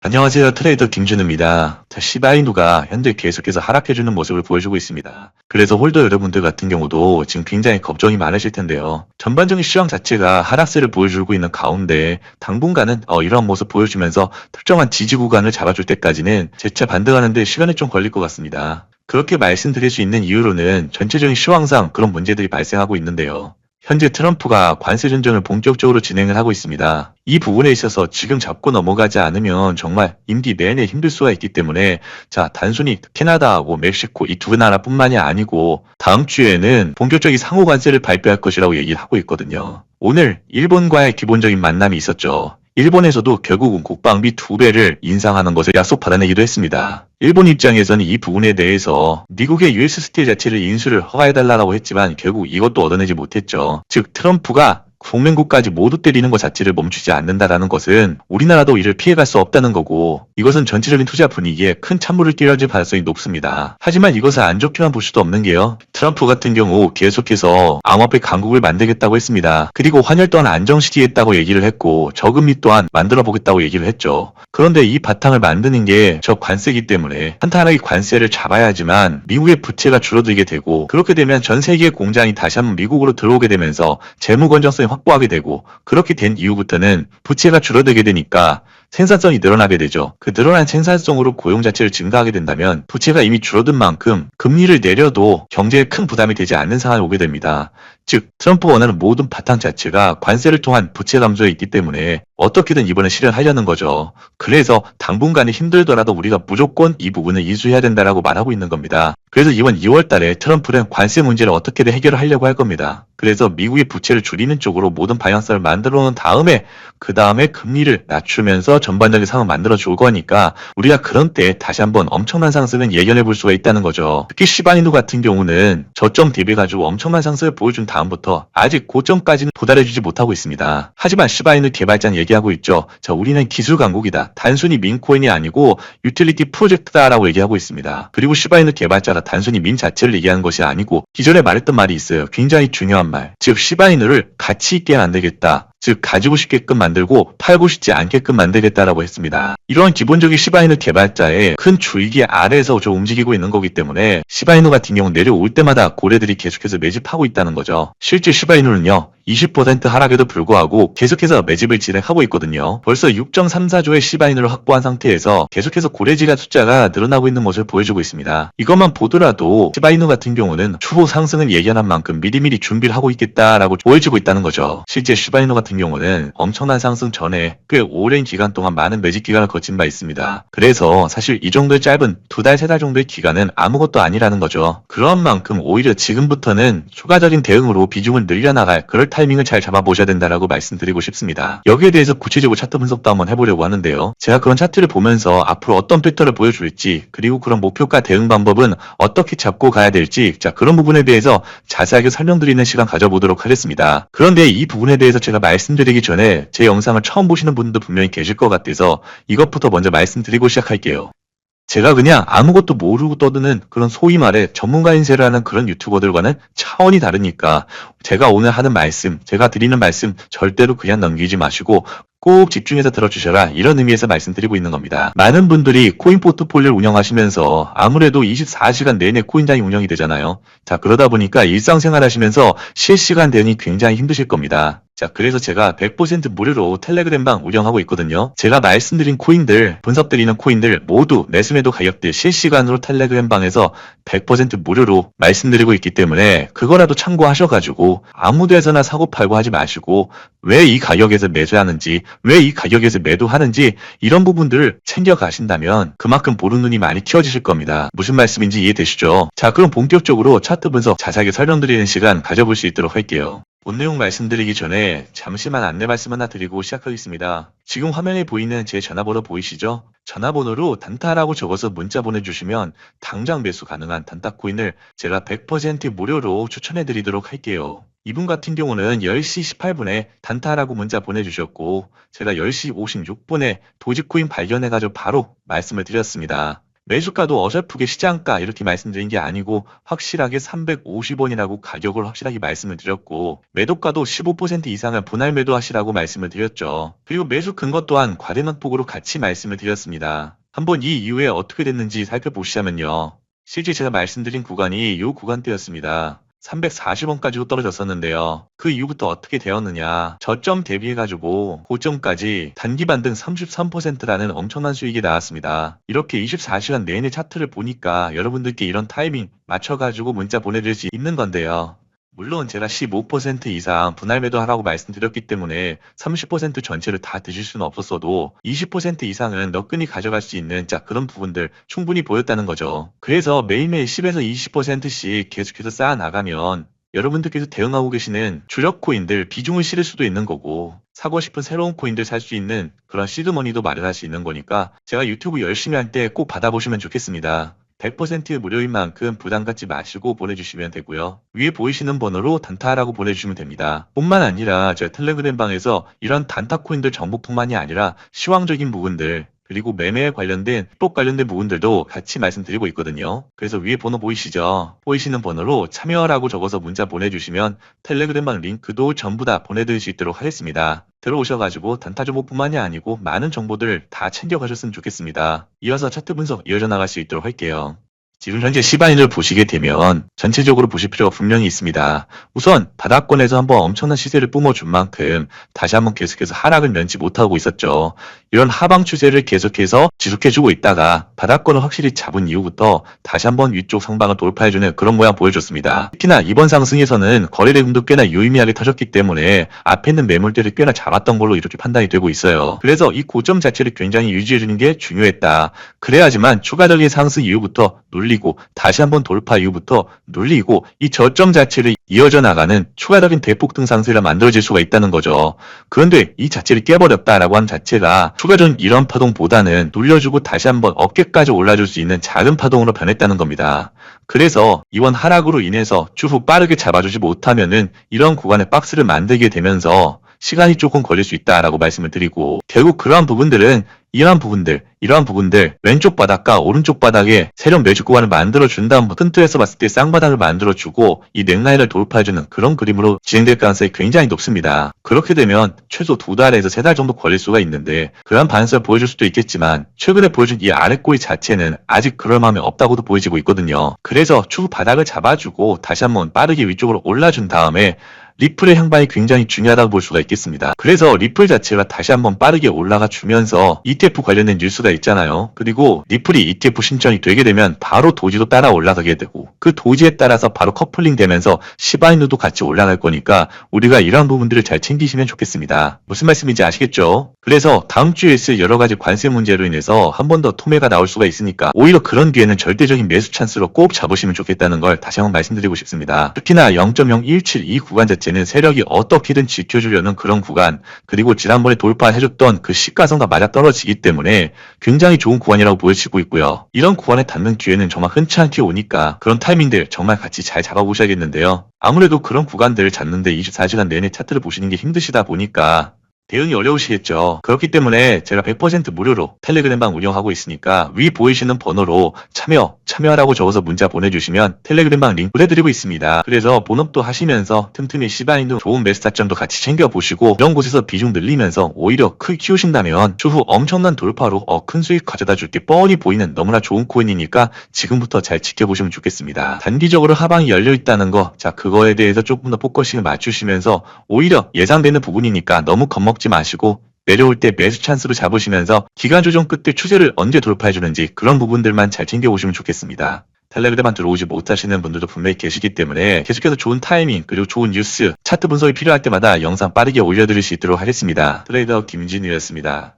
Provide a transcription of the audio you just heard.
안녕하세요. 트레이더 김준우입니다. 시바이누가 현재 계속해서 하락해주는 모습을 보여주고 있습니다. 그래서 홀더 여러분들 같은 경우도 지금 굉장히 걱정이 많으실 텐데요. 전반적인 시황 자체가 하락세를 보여주고 있는 가운데 당분간은 이러한 모습 보여주면서 특정한 지지 구간을 잡아줄 때까지는 재차 반등하는 데 시간이 좀 걸릴 것 같습니다. 그렇게 말씀드릴 수 있는 이유로는 전체적인 시황상 그런 문제들이 발생하고 있는데요. 현재 트럼프가 관세 전쟁을 본격적으로 진행을 하고 있습니다. 이 부분에 있어서 지금 잡고 넘어가지 않으면 정말 임기 내내 힘들 수가 있기 때문에 단순히 캐나다하고 멕시코 이 두 나라뿐만이 아니고 다음 주에는 본격적인 상호 관세를 발표할 것이라고 얘기를 하고 있거든요. 오늘 일본과의 기본적인 만남이 있었죠. 일본에서도 결국은 국방비 2배를 인상하는 것을 약속 받아내기도 했습니다. 일본 입장에서는 이 부분에 대해서 미국의 US 스틸 자체를 인수를 허가해달라고 했지만 결국 이것도 얻어내지 못했죠. 즉 트럼프가 동맹국까지 모두 때리는 것 자체를 멈추지 않는다라는 것은 우리나라도 이를 피해갈 수 없다는 거고 이것은 전체적인 투자 분위기에 큰 찬물을 끼얹을 가능성이 높습니다. 하지만 이것을 안 좋게만 볼 수도 없는 게요. 트럼프 같은 경우 계속해서 암호화폐 강국을 만들겠다고 했습니다. 그리고 환율 또한 안정시키겠다고 얘기를 했고 저금리 또한 만들어 보겠다고 얘기를 했죠. 그런데 이 바탕을 만드는 게 저 관세이기 때문에 한탄하게 관세를 잡아야 하지만 미국의 부채가 줄어들게 되고 그렇게 되면 전 세계의 공장이 다시 한번 미국으로 들어오게 되면서 재무 건전성이 확보하게 되고 그렇게 된 이후부터는 부채가 줄어들게 되니까 생산성이 늘어나게 되죠. 그 늘어난 생산성으로 고용 자체를 증가하게 된다면 부채가 이미 줄어든 만큼 금리를 내려도 경제에 큰 부담이 되지 않는 상황이 오게 됩니다. 즉 트럼프 원하는 모든 바탕 자체가 관세를 통한 부채 감소에 있기 때문에 어떻게든 이번에 실현하려는 거죠. 그래서 당분간은 힘들더라도 우리가 무조건 이 부분을 인수해야 된다라고 말하고 있는 겁니다. 그래서 이번 2월 달에 트럼프는 관세 문제를 어떻게든 해결을 하려고 할 겁니다. 그래서 미국의 부채를 줄이는 쪽으로 모든 방향성을 만들어 놓은 다음에 그 다음에 금리를 낮추면서 전반적인 상황을 만들어 줄 거니까 우리가 그런 때 다시 한번 엄청난 상승을 예견해 볼 수가 있다는 거죠. 특히 시바이누 같은 경우는 저점 대비해 가지고 엄청난 상승을 보여준 다음부터 아직 고점까지는 도달해 주지 못하고 있습니다. 하지만 시바이누 개발자는 얘기하고 있죠. 우리는 기술 강국이다. 단순히 민코인이 아니고 유틸리티 프로젝트다라고 얘기하고 있습니다. 그리고 시바이누 개발자가 단순히 민 자체를 얘기하는 것이 아니고 기존에 말했던 말이 있어요. 굉장히 중요한 말. 즉 시바이누를 가치 있게 만들겠다. 즉 가지고 싶게끔 만들고 팔고 싶지 않게끔 만들겠다라고 했습니다. 이러한 기본적인 시바이누 개발자의 큰 줄기 아래에서 움직이고 있는 거기 때문에 시바이누 같은 경우 내려올 때마다 고래들이 계속해서 매집하고 있다는 거죠. 실제 시바이누는요. 20% 하락에도 불구하고 계속해서 매집을 진행하고 있거든요. 벌써 6.34조의 시바이누를 확보한 상태에서 계속해서 고래지가 숫자가 늘어나고 있는 모습을 보여주고 있습니다. 이것만 보더라도 시바이누 같은 경우는 추후 상승을 예견한 만큼 미리미리 준비를 하고 있겠다라고 보여지고 있다는 거죠. 실제 시바이누 같은 경우는 엄청난 상승 전에 꽤 오랜 기간 동안 많은 매집 기간을 거친 바 있습니다. 그래서 사실 이 정도의 짧은 2달, 3달 정도의 기간은 아무것도 아니라는 거죠. 그런 만큼 오히려 지금부터는 추가적인 대응으로 비중을 늘려나갈 그럴 타이밍을 잘 잡아보셔야 된다라고 말씀드리고 싶습니다. 여기에 대해서 구체적으로 차트 분석도 한번 해보려고 하는데요. 제가 그런 차트를 보면서 앞으로 어떤 패턴을 보여줄지 그리고 그런 목표가 대응 방법은 어떻게 잡고 가야 될지 그런 부분에 대해서 자세하게 설명드리는 시간 가져보도록 하겠습니다. 그런데 이 부분에 대해서 제가 말씀드리기 전에 제 영상을 처음 보시는 분도 분명히 계실 것 같아서 이것부터 먼저 말씀드리고 시작할게요. 제가 그냥 아무것도 모르고 떠드는 그런 소위 말해 전문가인 세를 하는 그런 유튜버들과는 차원이 다르니까 제가 오늘 하는 말씀, 제가 드리는 말씀 절대로 그냥 넘기지 마시고 꼭 집중해서 들어주셔라 이런 의미에서 말씀드리고 있는 겁니다. 많은 분들이 코인 포트폴리오를 운영하시면서 아무래도 24시간 내내 코인장이 운영이 되잖아요. 그러다 보니까 일상생활 하시면서 실시간 대응이 굉장히 힘드실 겁니다. 그래서 제가 100% 무료로 텔레그램방 운영하고 있거든요. 제가 말씀드린 코인들, 분석드리는 코인들 모두 매수매도 가격들 실시간으로 텔레그램방에서 100% 무료로 말씀드리고 있기 때문에 그거라도 참고하셔가지고 아무 데서나 사고 팔고 하지 마시고 왜 이 가격에서 매수하는지 왜 이 가격에서 매도하는지 이런 부분들을 챙겨가신다면 그만큼 보는 눈이 많이 키워지실 겁니다. 무슨 말씀인지 이해되시죠? 그럼 본격적으로 차트 분석 자세하게 설명드리는 시간 가져볼 수 있도록 할게요. 본 내용 말씀드리기 전에 잠시만 안내 말씀 하나 드리고 시작하겠습니다. 지금 화면에 보이는 제 전화번호 보이시죠? 전화번호로 단타라고 적어서 문자 보내주시면 당장 매수 가능한 단타코인을 제가 100% 무료로 추천해드리도록 할게요. 이분 같은 경우는 10시 18분에 단타라고 문자 보내주셨고 제가 10시 56분에 도지코인 발견해가지고 바로 말씀을 드렸습니다. 매수가도 어설프게 시장가 이렇게 말씀드린 게 아니고 확실하게 350원이라고 가격을 확실하게 말씀을 드렸고 매도가도 15% 이상을 분할 매도하시라고 말씀을 드렸죠. 그리고 매수 근거 또한 과대망폭으로 같이 말씀을 드렸습니다. 한번 이 이후에 어떻게 됐는지 살펴보시자면요. 실제 제가 말씀드린 구간이 이 구간대였습니다. 340원까지도 떨어졌었는데요. 그 이후부터 어떻게 되었느냐. 저점 대비해가지고 고점까지 단기 반등 33%라는 엄청난 수익이 나왔습니다. 이렇게 24시간 내내 차트를 보니까 여러분들께 이런 타이밍 맞춰가지고 문자 보내드릴 수 있는 건데요. 물론 제가 15% 이상 분할 매도하라고 말씀드렸기 때문에 30% 전체를 다 드실 수는 없었어도 20% 이상은 너끈히 가져갈 수 있는 그런 부분들 충분히 보였다는 거죠. 그래서 매일매일 10에서 20%씩 계속해서 쌓아 나가면 여러분들께서 대응하고 계시는 주력 코인들 비중을 실을 수도 있는 거고 사고 싶은 새로운 코인들 살 수 있는 그런 시드머니도 마련할 수 있는 거니까 제가 유튜브 열심히 할 때 꼭 받아보시면 좋겠습니다. 100% 무료인 만큼 부담 갖지 마시고 보내주시면 되고요. 위에 보이시는 번호로 단타라고 보내주시면 됩니다. 뿐만 아니라 저희 텔레그램 방에서 이런 단타 코인들 정보뿐만이 아니라 시황적인 부분들 그리고 매매에 관련된 법 관련된 부분들도 같이 말씀드리고 있거든요. 그래서 위에 번호 보이시죠? 보이시는 번호로 참여라고 적어서 문자 보내주시면 텔레그램방 링크도 전부 다 보내드릴 수 있도록 하겠습니다. 들어오셔가지고 단타 정보뿐만이 아니고 많은 정보들 다 챙겨가셨으면 좋겠습니다. 이어서 차트 분석 이어져 나갈 수 있도록 할게요. 지금 현재 시바인을 보시게 되면 전체적으로 보실 필요가 분명히 있습니다. 우선 바닥권에서 한번 엄청난 시세를 뿜어준 만큼 다시 한번 계속해서 하락을 면치 못하고 있었죠. 이런 하방 추세를 계속해서 지속해주고 있다가 바닥권을 확실히 잡은 이후부터 다시 한번 위쪽 상방을 돌파해주는 그런 모양 보여줬습니다. 특히나 이번 상승에서는 거래대금도 꽤나 유의미하게 터졌기 때문에 앞에 있는 매물대를 꽤나 잡았던 걸로 이렇게 판단이 되고 있어요. 그래서 이 고점 자체를 굉장히 유지해주는 게 중요했다. 그래야지만 추가적인 상승 이후부터 눌리고 다시 한번 돌파 이후부터 눌리고 이 저점 자체를 이어져 나가는 추가적인 대폭등 상승이 만들어질 수가 있다는 거죠. 그런데 이 자체를 깨버렸다라고 하는 자체가 추가적인 이런 파동보다는 눌려주고 다시 한번 어깨까지 올라줄 수 있는 작은 파동으로 변했다는 겁니다. 그래서 이번 하락으로 인해서 추후 빠르게 잡아주지 못하면은 이런 구간에 박스를 만들게 되면서 시간이 조금 걸릴 수 있다라고 말씀을 드리고 결국 그러한 부분들은 이러한 부분들 왼쪽 바닥과 오른쪽 바닥에 새로운 매주 구간을 만들어준 다음 큰 틀에서 봤을 때 쌍바닥을 만들어주고 이 넥라인을 돌파해주는 그런 그림으로 진행될 가능성이 굉장히 높습니다. 그렇게 되면 최소 2달에서 3달 정도 걸릴 수가 있는데 그러한 반응을 보여줄 수도 있겠지만 최근에 보여준 이 아랫꼬리 자체는 아직 그럴 마음이 없다고도 보여지고 있거든요. 그래서 추후 바닥을 잡아주고 다시 한번 빠르게 위쪽으로 올라준 다음에 리플의 향방이 굉장히 중요하다고 볼 수가 있겠습니다. 그래서 리플 자체가 다시 한번 빠르게 올라가 주면서 ETF 관련된 뉴스가 있잖아요. 그리고 리플이 ETF 신청이 되게 되면 바로 도지도 따라 올라가게 되고 그 도지에 따라서 바로 커플링 되면서 시바이누도 같이 올라갈 거니까 우리가 이런 부분들을 잘 챙기시면 좋겠습니다. 무슨 말씀인지 아시겠죠? 그래서 다음 주에 있을 여러 가지 관세 문제로 인해서 한 번 더 토매가 나올 수가 있으니까 오히려 그런 기회는 절대적인 매수 찬스로 꼭 잡으시면 좋겠다는 걸 다시 한번 말씀드리고 싶습니다. 특히나 0.017 이 구간 자체는 세력이 어떻게든 지켜주려는 그런 구간 그리고 지난번에 돌파해줬던 그 시가선과 맞아떨어지기 때문에 굉장히 좋은 구간이라고 보여지고 있고요. 이런 구간에 닿는 기회는 정말 흔치 않게 오니까 그런 타이밍들 정말 같이 잘 잡아보셔야겠는데요. 아무래도 그런 구간들을 잡는데 24시간 내내 차트를 보시는 게 힘드시다 보니까 대응이 어려우시겠죠. 그렇기 때문에 제가 100% 무료로 텔레그램방 운영하고 있으니까 위 보이시는 번호로 참여라고 적어서 문자 보내주시면 텔레그램방 링크 보내드리고 있습니다. 그래서 본업도 하시면서 틈틈이 시바인도 좋은 매수 타점도 같이 챙겨보시고 이런 곳에서 비중 늘리면서 오히려 크게 키우신다면 추후 엄청난 돌파로 큰 수익 가져다 줄게 뻔히 보이는 너무나 좋은 코인이니까 지금부터 잘 지켜보시면 좋겠습니다. 단기적으로 하방이 열려있다는 거 그거에 대해서 조금 더 포커싱을 맞추시면서 오히려 예상되는 부분이니까 너무 겁먹지 마시고 내려올 때 매수 찬스로 잡으시면서 기간 조정 끝에 추세를 언제 돌파해주는지 그런 부분들만 잘 챙겨보시면 좋겠습니다. 텔레그램만 들어오지 못하시는 분들도 분명히 계시기 때문에 계속해서 좋은 타이밍 그리고 좋은 뉴스 차트 분석이 필요할 때마다 영상 빠르게 올려드릴 수 있도록 하겠습니다. 트레이더 김진우였습니다.